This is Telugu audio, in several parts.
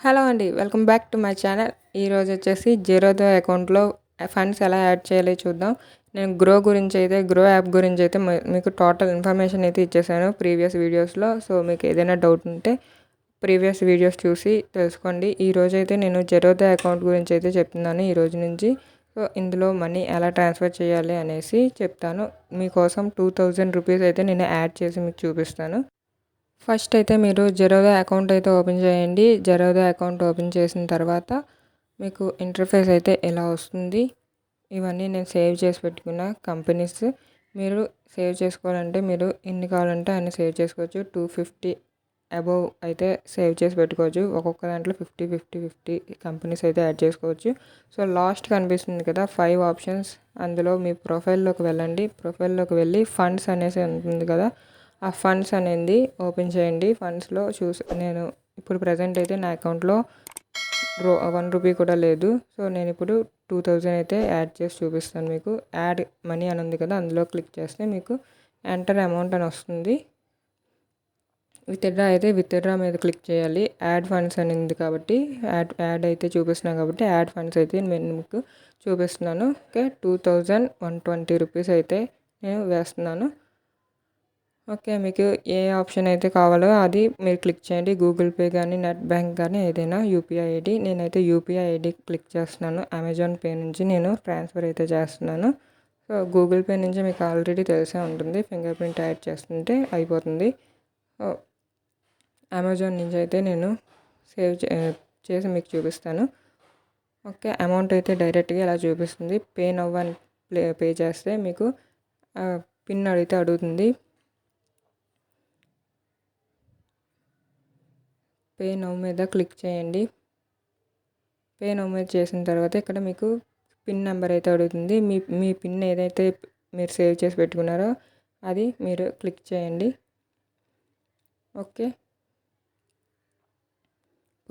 హలో అండి, welcome back to my channel. ఈరోజు వచ్చేసి జీరోదా అకౌంట్లో ఫండ్స్ ఎలా యాడ్ చేయాలో చూద్దాం. నేను గ్రో యాప్ గురించి అయితే మీకు టోటల్ ఇన్ఫర్మేషన్ అయితే ఇచ్చేసాను ప్రీవియస్ వీడియోస్లో. సో మీకు ఏదైనా డౌట్ ఉంటే ప్రీవియస్ వీడియోస్ చూసి తెలుసుకోండి. ఈరోజు అయితే నేను జీరోదా అకౌంట్ గురించి అయితే చెప్తున్నాను ఈ రోజు నుంచి. సో ఇందులో మనీ ఎలా ట్రాన్స్ఫర్ చేయాలి అనేసి చెప్తాను. మీకోసం 2000 రూపీస్ అయితే నేను యాడ్ చేసి మీకు చూపిస్తాను. ఫస్ట్ అయితే మీరు జెరోదా అకౌంట్ అయితే ఓపెన్ చేయండి. జెరోదా అకౌంట్ ఓపెన్ చేసిన తర్వాత మీకు ఇంటర్ఫేస్ అయితే ఎలా వస్తుంది. ఇవన్నీ నేను సేవ్ చేసి పెట్టుకున్న కంపెనీస్. మీరు సేవ్ చేసుకోవాలంటే మీరు ఎన్ని కావాలంటే అన్ని సేవ్ చేసుకోవచ్చు. 250 అబోవ్ అయితే సేవ్ చేసి పెట్టుకోవచ్చు. ఒక్కొక్క దాంట్లో 50 కంపెనీస్ అయితే యాడ్ చేసుకోవచ్చు. సో లాస్ట్ కనిపిస్తుంది కదా 5 ఆప్షన్స్, అందులో మీ ప్రొఫైల్లోకి వెళ్ళండి. ప్రొఫైల్లోకి వెళ్ళి ఫండ్స్ అనేసి ఉంటుంది కదా, ఆ ఫండ్స్ అనేది ఓపెన్ చేయండి. ఫండ్స్లో నేను ఇప్పుడు ప్రజెంట్ అయితే నా అకౌంట్లో 1 రూపీ కూడా లేదు. సో నేను ఇప్పుడు 2000 అయితే యాడ్ చేసి చూపిస్తాను మీకు. యాడ్ మనీ అని ఉంది కదా, అందులో క్లిక్ చేస్తే మీకు ఎంటర్ అమౌంట్ అని వస్తుంది. విత్డ్రా మీద క్లిక్ చేయాలి. యాడ్ ఫండ్స్ అని ఉంది కాబట్టి యాడ్ అయితే చూపిస్తున్నాను కాబట్టి యాడ్ ఫండ్స్ అయితే నేను మీకు చూపిస్తున్నాను. ఓకే, 2120 రూపీస్ అయితే నేను వేస్తున్నాను. ఓకే, మీకు ఏ ఆప్షన్ అయితే కావాలో అది మీరు క్లిక్ చేయండి. గూగుల్ పే కానీ నెట్ బ్యాంక్ కానీ ఏదైనా యూపీఐ ఐడి. నేనైతే యూపీఐ ఐడి క్లిక్ చేస్తున్నాను. అమెజాన్ పే నుంచి నేను ట్రాన్స్ఫర్ అయితే చేస్తున్నాను. సో గూగుల్ పే నుంచి మీకు ఆల్రెడీ తెలిసే ఉంటుంది, ఫింగర్ ప్రింట్ యాడ్ చేస్తుంటే అయిపోతుంది. అమెజాన్ నుంచి అయితే నేను సేవ్ చేసి మీకు చూపిస్తాను. ఓకే, అమౌంట్ అయితే డైరెక్ట్గా ఇలా చూపిస్తుంది. పే నవ్ అని పే చేస్తే మీకు పిన్ అడిగితే అడుగుతుంది. పే నవ్ మీద క్లిక్ చేయండి. పే నవ్ మీద చేసిన తర్వాత ఇక్కడ మీకు పిన్ నెంబర్ అయితే అడుగుతుంది. మీ పిన్ ఏదైతే మీరు సేవ్ చేసి పెట్టుకున్నారో అది మీరు క్లిక్ చేయండి. ఓకే,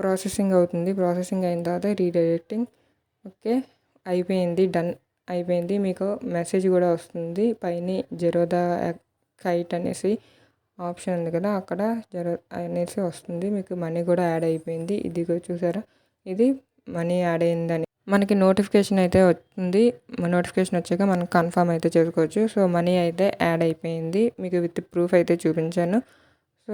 ప్రాసెసింగ్ అవుతుంది. ప్రాసెసింగ్ అయిన తర్వాత రీడైరెక్టింగ్. ఓకే, అయిపోయింది, డన్ అయిపోయింది. మీకు మెసేజ్ కూడా వస్తుంది. పైన జెరోదా కైట్ అనేసి ఆప్షన్ ఉంది కదా, అక్కడ అనేసి వస్తుంది. మీకు మనీ కూడా యాడ్ అయిపోయింది. ఇది చూసారా, ఇది మనీ యాడ్ అయిందని మనకి నోటిఫికేషన్ అయితే వస్తుంది. నోటిఫికేషన్ వచ్చాక మనం కన్ఫర్మ్ అయితే చేసుకోవచ్చు. సో మనీ అయితే యాడ్ అయిపోయింది. మీకు విత్ ప్రూఫ్ అయితే చూపించాను. సో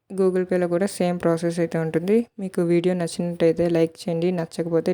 గూగుల్ పేలో కూడా సేమ్ ప్రాసెస్ అయితే ఉంటుంది. మీకు వీడియో నచ్చినట్టయితే లైక్ చేయండి, నచ్చకపోతే